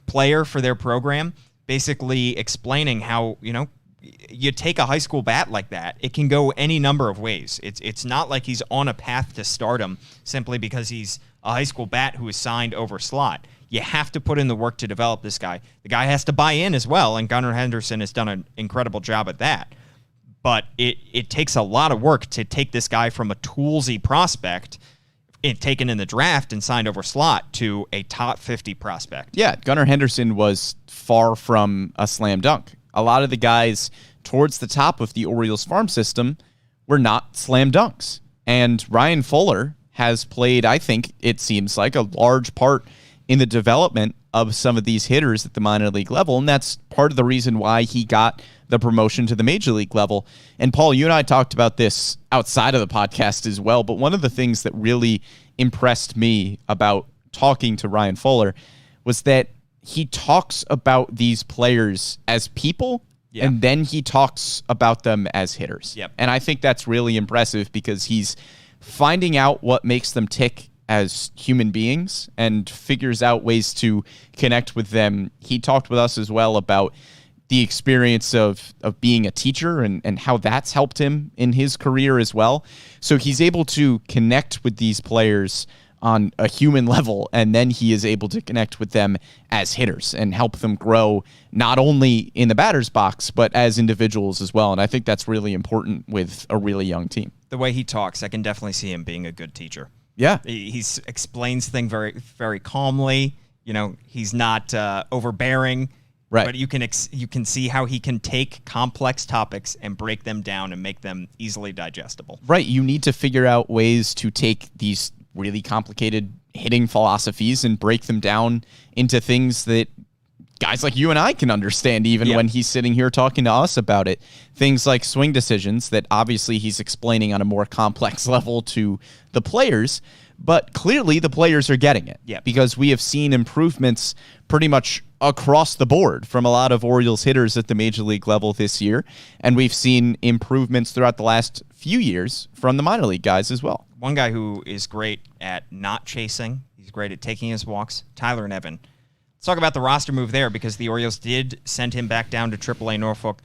player for their program, basically explaining how, you take a high school bat like that, it can go any number of ways. It's not like he's on a path to stardom simply because he's a high school bat who is signed over slot. You have to put in the work to develop this guy. The guy has to buy in as well, and Gunnar Henderson has done an incredible job at that. But it takes a lot of work to take this guy from a toolsy prospect, taken in the draft and signed over slot, to a top 50 prospect. Yeah, Gunnar Henderson was far from a slam dunk. A lot of the guys towards the top of the Orioles farm system were not slam dunks. And Ryan Fuller has played, I think it seems like, a large part in the development of some of these hitters at the minor league level, and that's part of the reason why he got the promotion to the major league level. And Paul, you and I talked about this outside of the podcast as well, but one of the things that really impressed me about talking to Ryan Fuller was that he talks about these players as people, and then he talks about them as hitters. And I think that's really impressive because he's finding out what makes them tick as human beings and figures out ways to connect with them. He talked with us as well about the experience of being a teacher and how that's helped him in his career as well. So he's able to connect with these players on a human level, and then he is able to connect with them as hitters and help them grow not only in the batter's box, but as individuals as well. And I think that's really important with a really young team. The way he talks, I can definitely see him being a good teacher. Yeah. He explains things very, very calmly. He's not overbearing. Right. But you can see how he can take complex topics and break them down and make them easily digestible. Right. You need to figure out ways to take these really complicated hitting philosophies and break them down into things that guys like you and I can understand, even when he's sitting here talking to us about it. Things like swing decisions that obviously he's explaining on a more complex level to the players, but clearly the players are getting it. Because we have seen improvements pretty much across the board from a lot of Orioles hitters at the major league level this year, and we've seen improvements throughout the last few years from the minor league guys as well. One guy who is great at not chasing, he's great at taking his walks, Tyler Nevin. Let's talk about the roster move there, because the Orioles did send him back down to AAA Norfolk.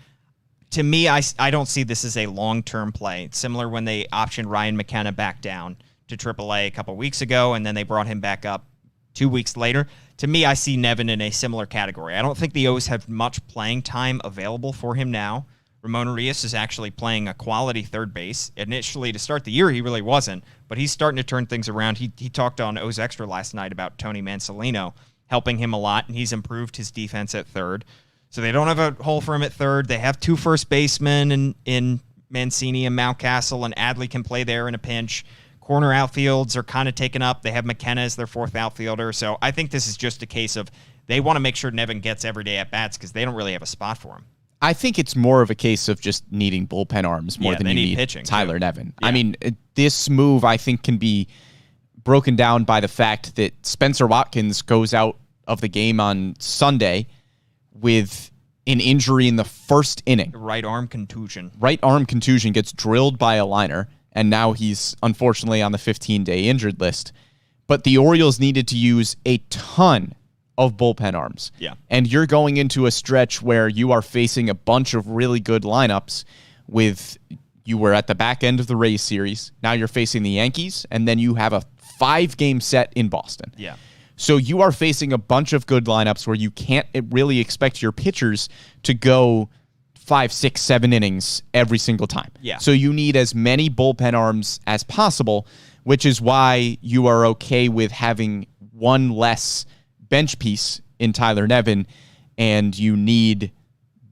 To me, I don't see this as a long-term play. It's similar when they optioned Ryan McKenna back down to AAA a couple weeks ago, and then they brought him back up 2 weeks later. To me, I see Nevin in a similar category. I don't think the O's have much playing time available for him now. Ramon Urias is actually playing a quality third base. Initially, to start the year, he really wasn't, but he's starting to turn things around. He talked on O's Extra last night about Tony Mansolino helping him a lot, and he's improved his defense at third. So they don't have a hole for him at third. They have 2 first basemen in Mancini and Mountcastle, and Adley can play there in a pinch. Corner outfields are kind of taken up. They have McKenna as their 4th outfielder. So I think this is just a case of they want to make sure Nevin gets everyday at-bats because they don't really have a spot for him. I think it's more of a case of just needing bullpen arms more than you need pitching, Tyler Nevin. Yeah. I mean, this move, I think, can be broken down by the fact that Spencer Watkins goes out of the game on Sunday with an injury in the first inning. Right arm contusion. Right arm contusion, gets drilled by a liner, and now he's unfortunately on the 15-day injured list. But the Orioles needed to use a ton of bullpen arms. Yeah. And you're going into a stretch where you are facing a bunch of really good lineups you were at the back end of the Rays series. Now you're facing the Yankees, and then you have a 5-game set in Boston. Yeah. So you are facing a bunch of good lineups where you can't really expect your pitchers to go 5, 6, 7 innings every single time. Yeah. So you need as many bullpen arms as possible, which is why you are okay with having one less bench piece in Tyler Nevin, and you need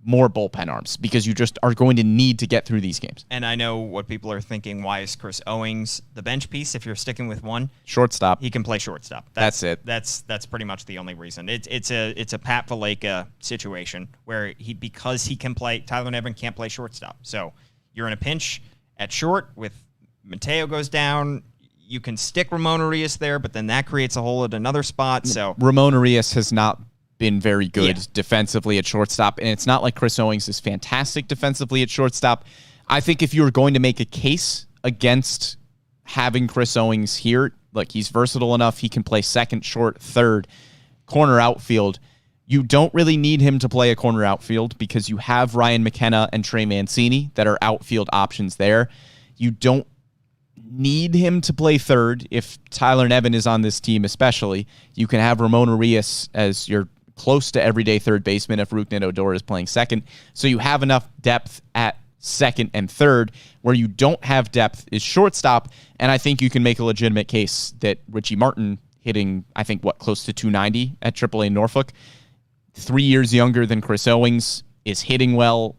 more bullpen arms because you just are going to need to get through these games. And I know what people are thinking. Why is Chris Owings the bench piece if you're sticking with one? Shortstop. He can play shortstop. That's it. That's pretty much the only reason. It's a Pat Valaika situation where because he can play, Tyler Nevin can't play shortstop. So you're in a pinch at short with Mateo goes down. You can stick Ramon Urias there, but then that creates a hole at another spot. So Ramon Urias has not been very good defensively at shortstop, and it's not like Chris Owings is fantastic defensively at shortstop. I think if you were going to make a case against having Chris Owings here, like he's versatile enough, he can play second, short, third, corner outfield. You don't really need him to play a corner outfield because you have Ryan McKenna and Trey Mancini that are outfield options there. You don't need him to play third if Tyler Nevin is on this team especially. You can have Ramon Urias as your close to everyday third baseman if Rougned Odor is playing second. So you have enough depth at second and third. Where you don't have depth is shortstop, and I think you can make a legitimate case that Richie Martin hitting, I think, close to 290 at AAA Norfolk, 3 years younger than Chris Owings, is hitting well,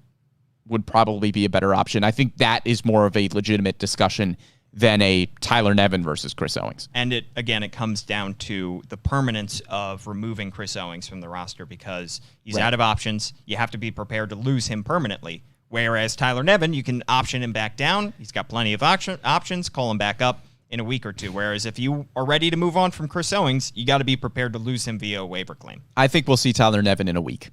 would probably be a better option. I think that is more of a legitimate discussion than a Tyler Nevin versus Chris Owings. And it comes down to the permanence of removing Chris Owings from the roster because he's out of options. You have to be prepared to lose him permanently. Whereas Tyler Nevin, you can option him back down. He's got plenty of options. Call him back up in a week or two. Whereas if you are ready to move on from Chris Owings, you got to be prepared to lose him via a waiver claim. I think we'll see Tyler Nevin in a week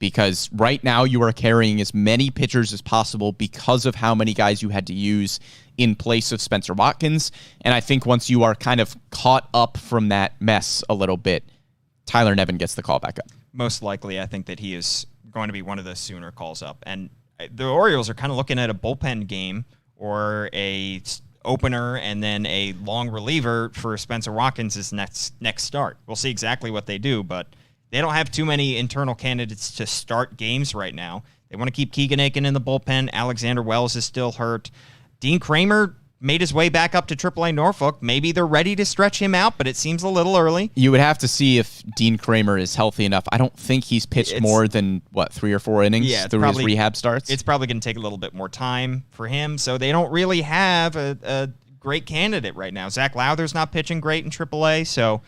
because right now you are carrying as many pitchers as possible because of how many guys you had to use in place of Spencer Watkins. And I think once you are kind of caught up from that mess a little bit, Tyler Nevin gets the call back up. Most likely, I think that he is going to be one of the sooner calls up. And the Orioles are kind of looking at a bullpen game or a opener and then a long reliever for Spencer Watkins' next start. We'll see exactly what they do, but they don't have too many internal candidates to start games right now. They want to keep Keegan Aiken in the bullpen. Alexander Wells is still hurt. Dean Kramer made his way back up to AAA Norfolk. Maybe they're ready to stretch him out, but it seems a little early. You would have to see if Dean Kramer is healthy enough. I don't think he's pitched more than, 3 or 4 innings through his rehab starts? It's probably going to take a little bit more time for him, so they don't really have a great candidate right now. Zach Lowther's not pitching great in AAA, so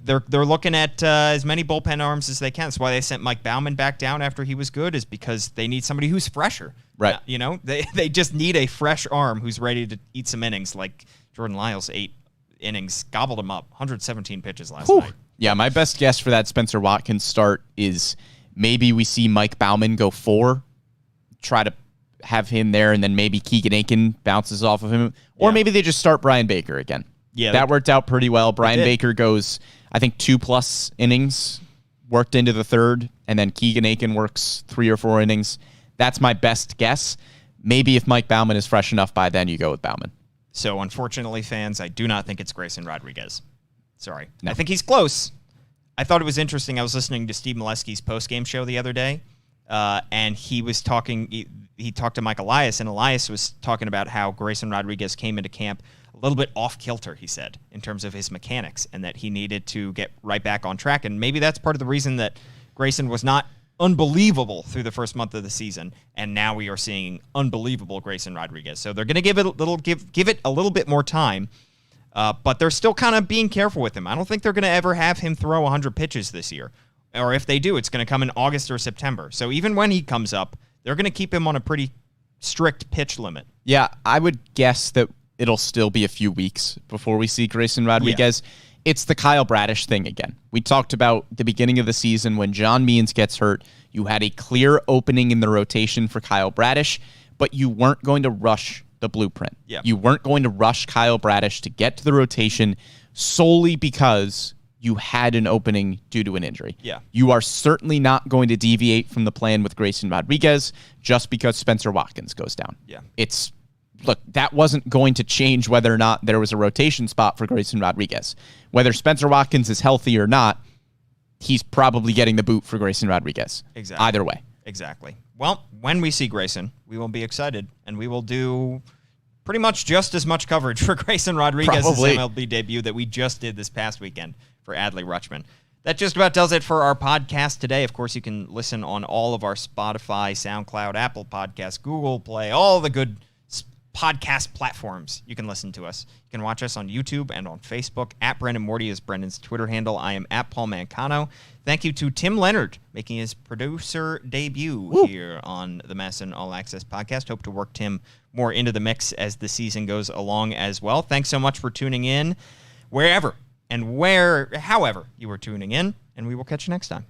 they're looking at as many bullpen arms as they can. That's why they sent Mike Baumann back down after he was good, is because they need somebody who's fresher. Right. They just need a fresh arm who's ready to eat some innings, like Jordan Lyles, 8 innings, gobbled him up, 117 pitches last night. Yeah, my best guess for that Spencer Watkins start is maybe we see Mike Baumann go 4, try to have him there, and then maybe Keegan Aiken bounces off of him. Or maybe they just start Brian Baker again. Yeah, that worked out pretty well. Brian Baker goes, I think, 2+ innings, worked into the third, and then Keegan Aiken works 3 or 4 innings. That's my best guess. Maybe if Mike Baumann is fresh enough by then, you go with Baumann. So, unfortunately, fans, I do not think it's Grayson Rodriguez. Sorry. No. I think he's close. I thought it was interesting. I was listening to Steve Molesky's postgame show the other day, and he was talking. he talked to Mike Elias, and Elias was talking about how Grayson Rodriguez came into camp a little bit off kilter, he said, in terms of his mechanics, and that he needed to get right back on track. And maybe that's part of the reason that Grayson was not unbelievable through the first month of the season, and now we are seeing unbelievable Grayson Rodriguez. So they're going to give it a little bit more time, but they're still kind of being careful with him. I don't think they're going to ever have him throw 100 pitches this year, or if they do, it's going to come in August or September. So even when he comes up, they're going to keep him on a pretty strict pitch limit. Yeah, I would guess that it'll still be a few weeks before we see Grayson Rodriguez. Yeah. It's the Kyle Bradish thing again. We talked about the beginning of the season when John Means gets hurt. You had a clear opening in the rotation for Kyle Bradish, but you weren't going to rush the blueprint. Yeah. You weren't going to rush Kyle Bradish to get to the rotation solely because you had an opening due to an injury. Yeah. You are certainly not going to deviate from the plan with Grayson Rodriguez just because Spencer Watkins goes down. Yeah. Look, that wasn't going to change whether or not there was a rotation spot for Grayson Rodriguez. Whether Spencer Watkins is healthy or not, he's probably getting the boot for Grayson Rodriguez. Exactly. Either way. Exactly. Well, when we see Grayson, we will be excited, and we will do pretty much just as much coverage for Grayson Rodriguez's MLB debut that we just did this past weekend for Adley Rutschman. That just about does it for our podcast today. Of course, you can listen on all of our Spotify, SoundCloud, Apple Podcasts, Google Play, all the good podcast platforms. You can listen to us. You can watch us on YouTube and on Facebook. At Brendan Morty is Brendan's Twitter handle. I am at Paul Mancano. Thank you to Tim Leonard making his producer debut here on the MASN All Access Podcast. Hope to work Tim more into the mix as the season goes along as well. Thanks so much for tuning in wherever and however you are tuning in, and we will catch you next time.